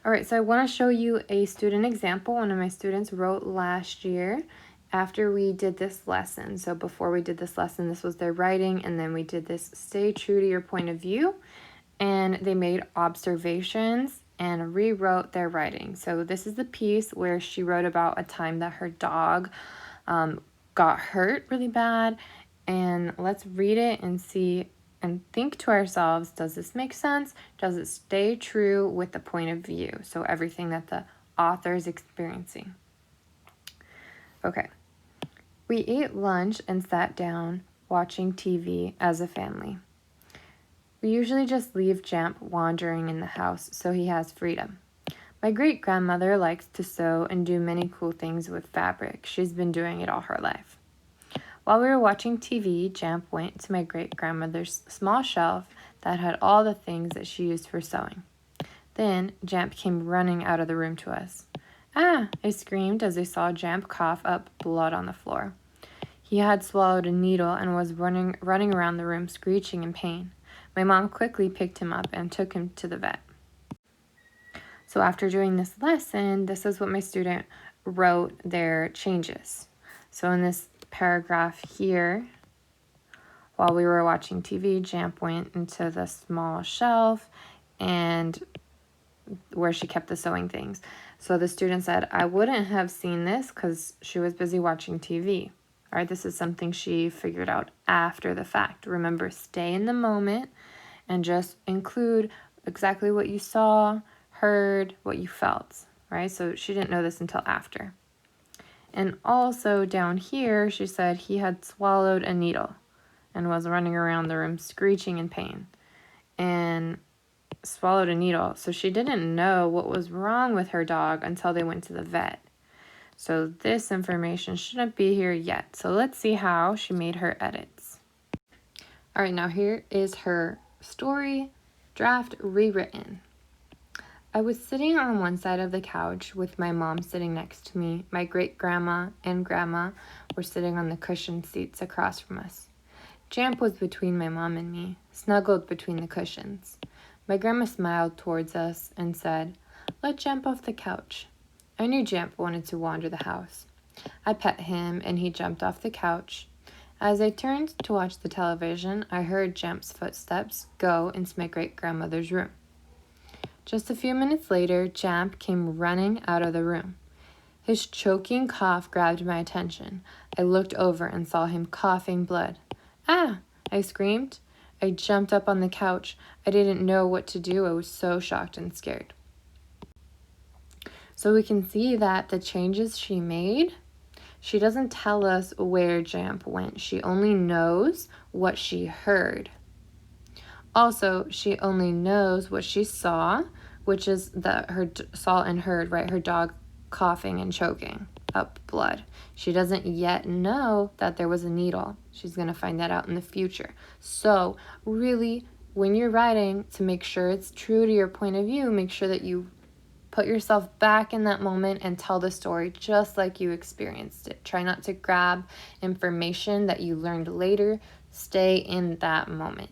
All right, so I want to show you a student example. One of my students wrote last year after we did this lesson. So before we did this lesson, this was their writing, and then we did this stay true to your point of view, and they made observations and rewrote their writing. So this is the piece where she wrote about a time that her dog got hurt really bad, and let's read it and see and think to ourselves, does this make sense? Does it stay true with the point of view? So everything that the author is experiencing. Okay. We ate lunch and sat down watching TV as a family. We usually just leave Jamp wandering in the house so he has freedom. My great-grandmother likes to sew and do many cool things with fabric. She's been doing it all her life. While we were watching TV, Jamp went to my great-grandmother's small shelf that had all the things that she used for sewing. Then Jamp came running out of the room to us. "Ah!" I screamed as I saw Jamp cough up blood on the floor. He had swallowed a needle and was running around the room screeching in pain. My mom quickly picked him up and took him to the vet. So after doing this lesson, this is what my student wrote their changes. So in this paragraph here, while we were watching TV, Jamp went into the small shelf and where she kept the sewing things. So the student said, "I wouldn't have seen this because she was busy watching TV." All right, this is something she figured out after the fact. Remember, stay in the moment and just include exactly what you saw, heard, what you felt, right? So she didn't know this until after. And also down here, she said he had swallowed a needle and was running around the room screeching in pain and swallowed a needle. So she didn't know what was wrong with her dog until they went to the vet. So this information shouldn't be here yet. So let's see how she made her edits. All right, now here is her story draft rewritten. I was sitting on one side of the couch with my mom sitting next to me. My great-grandma and grandma were sitting on the cushioned seats across from us. Jamp was between my mom and me, snuggled between the cushions. My grandma smiled towards us and said, "Let Jamp off the couch." I knew Jamp wanted to wander the house. I pet him and he jumped off the couch. As I turned to watch the television, I heard Jamp's footsteps go into my great-grandmother's room. Just a few minutes later, Jamp came running out of the room. His choking cough grabbed my attention. I looked over and saw him coughing blood. "Ah!" I screamed. I jumped up on the couch. I didn't know what to do. I was so shocked and scared. So we can see that the changes she made, she doesn't tell us where Jamp went. She only knows what she heard. Also, she only knows what she saw, which is saw and heard, right? Her dog coughing and choking up blood. She doesn't yet know that there was a needle. She's going to find that out in the future. So really, when you're writing, to make sure it's true to your point of view, make sure that you put yourself back in that moment and tell the story just like you experienced it. Try not to grab information that you learned later. Stay in that moment.